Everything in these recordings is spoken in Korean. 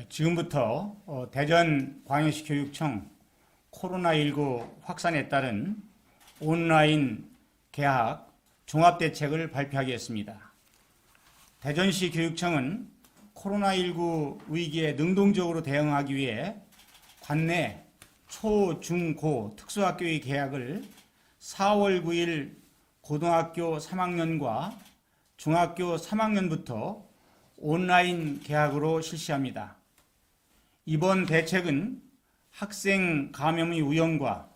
지금부터 대전광역시 교육청 코로나19 확산에 따른 온라인 개학 종합대책을 발표하겠습니다. 대전시 교육청은 코로나19 위기에 능동적으로 대응하기 위해 관내 초, 중, 고 특수학교의 개학을 4월 9일 고등학교 3학년과 중학교 3학년부터 온라인 개학으로 실시합니다. 이번 대책은 학생 감염의 우려과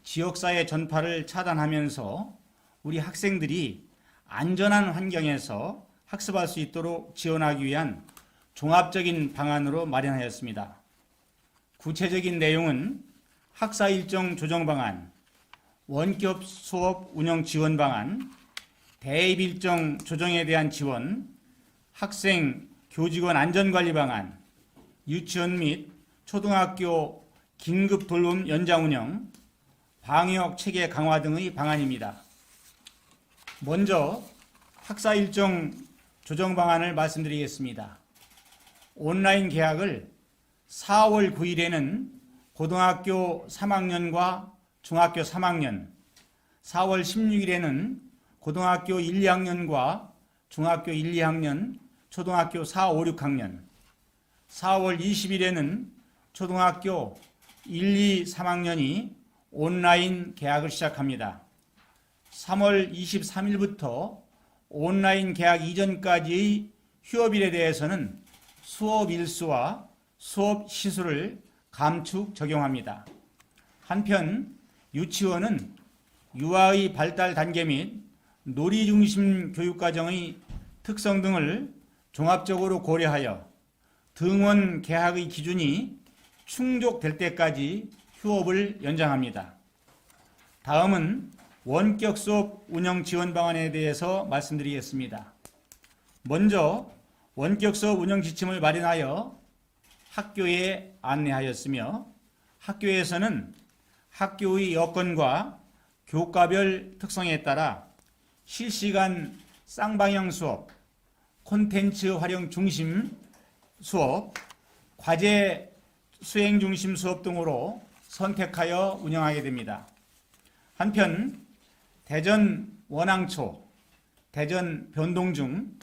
지역사회 전파를 차단하면서 우리 학생들이 안전한 환경에서 학습할 수 있도록 지원하기 위한 종합적인 방안으로 마련하였습니다. 구체적인 내용은 학사 일정 조정 방안, 원격 수업 운영 지원 방안, 대입 일정 조정에 대한 지원, 학생, 교직원 안전관리 방안, 유치원 및 초등학교 긴급 돌봄 연장 운영, 방역 체계 강화 등의 방안입니다. 먼저 학사 일정 조정 방안을 말씀드리겠습니다. 온라인 개학을 4월 9일에는 고등학교 3학년과 중학교 3학년, 4월 16일에는 고등학교 1, 2학년과 중학교 1, 2학년, 초등학교 4, 5, 6학년, 4월 20일에는 초등학교 1, 2, 3학년이 온라인 개학을 시작합니다. 3월 23일부터 온라인 개학 이전까지의 휴업일에 대해서는 수업 일수와 수업 시수를 감축 적용합니다. 한편 유치원은 유아의 발달 단계 및 놀이 중심 교육과정의 특성 등을 종합적으로 고려하여 등원 개학의 기준이 충족될 때까지 휴업을 연장합니다. 다음은 원격 수업 운영 지원 방안에 대해서 말씀드리겠습니다. 먼저 원격 수업 운영 지침을 마련하여 학교에 안내하였으며 학교에서는 학교의 여건과 교과별 특성에 따라 실시간 쌍방향 수업, 콘텐츠 활용 중심 수업, 과제 수행 중심 수업 등으로 선택하여 운영하게 됩니다. 한편 대전 원앙초, 대전 변동중,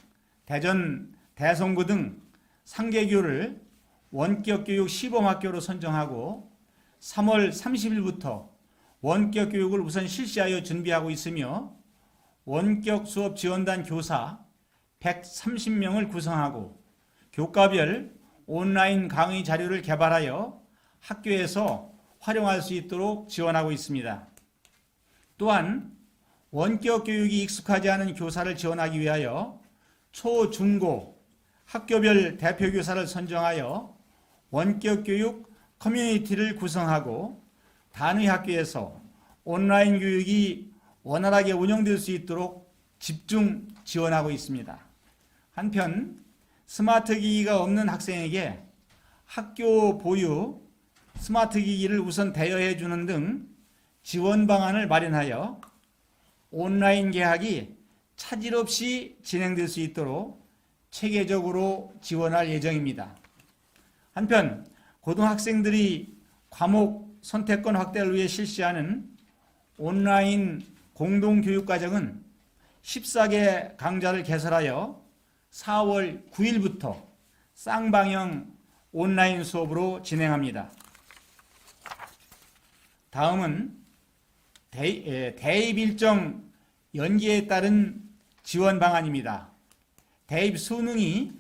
대전 대성구 등 상계교를 원격교육 시범학교로 선정하고 3월 30일부터 원격교육을 우선 실시하여 준비하고 있으며 원격 수업 지원단 교사 130명을 구성하고 교과별 온라인 강의 자료를 개발하여 학교에서 활용할 수 있도록 지원하고 있습니다. 또한 원격 교육이 익숙하지 않은 교사를 지원하기 위하여 초, 중, 고 학교별 대표 교사를 선정하여 원격 교육 커뮤니티를 구성하고 단위 학교에서 온라인 교육이 원활하게 운영될 수 있도록 집중 지원하고 있습니다. 한편 스마트 기기가 없는 학생에게 학교 보유 스마트 기기를 우선 대여해 주는 등 지원 방안을 마련하여 온라인 개학이 차질 없이 진행될 수 있도록 체계적으로 지원할 예정입니다. 한편 고등학생들이 과목 선택권 확대를 위해 실시하는 온라인 공동교육과정은 14개 강좌를 개설하여 4월 9일부터 쌍방향 온라인 수업으로 진행합니다. 다음은 대입 일정 연기에 따른 지원 방안입니다. 대입 수능이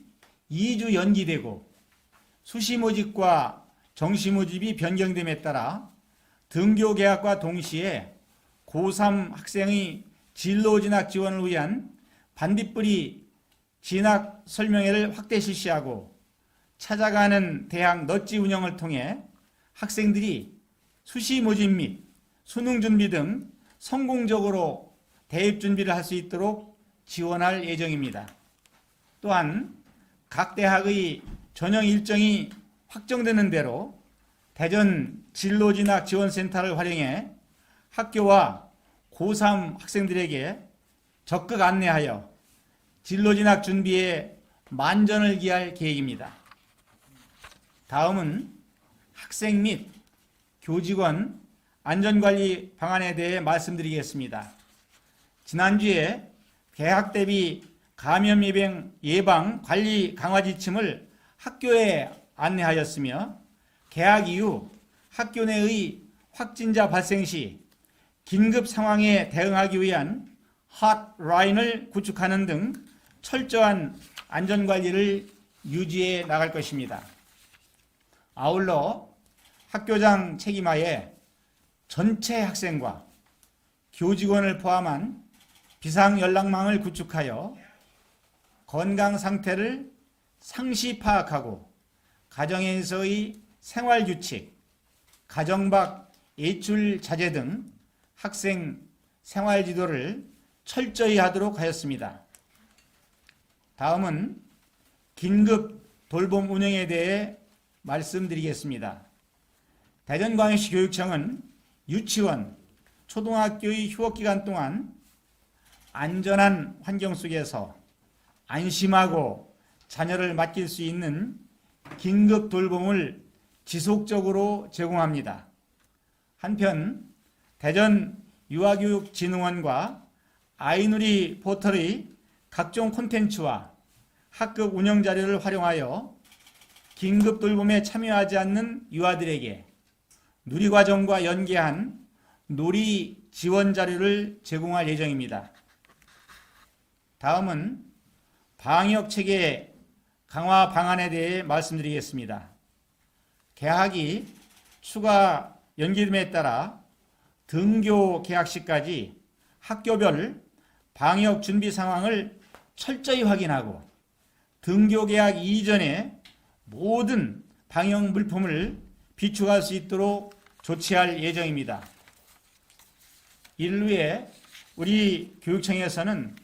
2주 연기되고 수시 모집과 정시 모집이 변경됨에 따라 등교 개학과 동시에 고3 학생의 진로 진학 지원을 위한 반딧불이 진학 설명회를 확대 실시하고 찾아가는 대학 넛지 운영을 통해 학생들이 수시 모집 및 수능 준비 등 성공적으로 대입 준비를 할 수 있도록 지원할 예정입니다. 또한 각 대학의 전형 일정이 확정되는 대로 대전 진로진학지원센터를 활용해 학교와 고3 학생들에게 적극 안내하여 진로진학 준비에 만전을 기할 계획입니다. 다음은 학생 및 교직원 안전관리 방안에 대해 말씀드리겠습니다. 지난주에 개학 대비 감염 예방 관리 강화 지침을 학교에 안내하였으며 개학 이후 학교 내의 확진자 발생 시 긴급 상황에 대응하기 위한 핫라인을 구축하는 등 철저한 안전관리를 유지해 나갈 것입니다. 아울러 학교장 책임하에 전체 학생과 교직원을 포함한 비상연락망을 구축하여 건강 상태를 상시 파악하고 가정에서의 생활규칙, 가정 밖 외출 자제 등 학생 생활지도를 철저히 하도록 하였습니다. 다음은 긴급 돌봄 운영에 대해 말씀드리겠습니다. 대전광역시 교육청은 유치원, 초등학교의 휴업기간 동안 안전한 환경 속에서 안심하고 자녀를 맡길 수 있는 긴급 돌봄을 지속적으로 제공합니다. 한편 대전 유아교육진흥원과 아이누리 포털의 각종 콘텐츠와 학급 운영 자료를 활용하여 긴급 돌봄에 참여하지 않는 유아들에게 누리과정과 연계한 놀이 지원 자료를 제공할 예정입니다. 다음은 방역체계 강화 방안에 대해 말씀드리겠습니다. 개학이 추가 연기됨에 따라 등교 개학시까지 학교별 방역 준비 상황을 철저히 확인하고 등교 개학 이전에 모든 방역 물품을 비축할 수 있도록 조치할 예정입니다. 이를 위해 우리 교육청에서는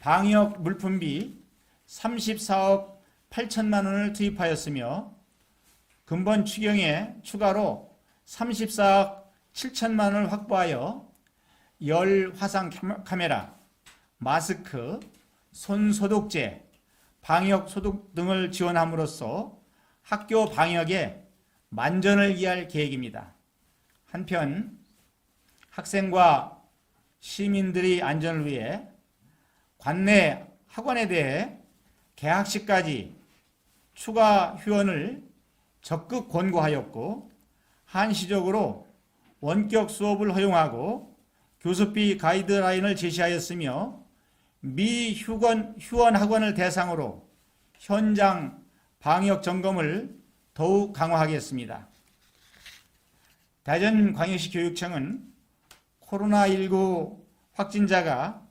방역 물품비 34억 8천만 원을 투입하였으며 근본 추경에 추가로 34억 7천만 원을 확보하여 열 화상 카메라, 마스크, 손 소독제, 방역 소독 등을 지원함으로써 학교 방역에 만전을 기할 계획입니다. 한편 학생과 시민들의 안전을 위해 관내 학원에 대해 개학시까지 추가 휴원을 적극 권고하였고 한시적으로 원격 수업을 허용하고 교습비 가이드라인을 제시하였으며 미휴원 학원을 대상으로 현장 방역 점검을 더욱 강화하겠습니다. 대전광역시 교육청은 코로나19 확진자가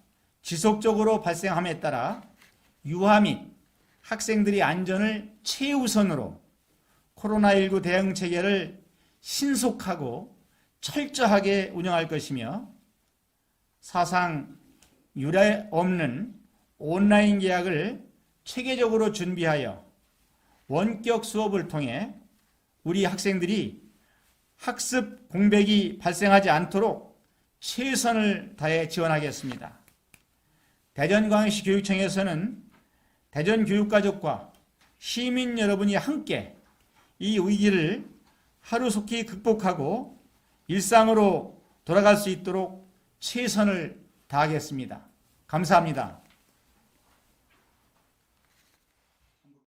지속적으로 발생함에 따라 유아 및 학생들의 안전을 최우선으로 코로나19 대응 체계를 신속하고 철저하게 운영할 것이며 사상 유례 없는 온라인 계약을 체계적으로 준비하여 원격 수업을 통해 우리 학생들이 학습 공백이 발생하지 않도록 최선을 다해 지원하겠습니다. 대전광역시 교육청에서는 대전교육가족과 시민 여러분이 함께 이 위기를 하루속히 극복하고 일상으로 돌아갈 수 있도록 최선을 다하겠습니다. 감사합니다.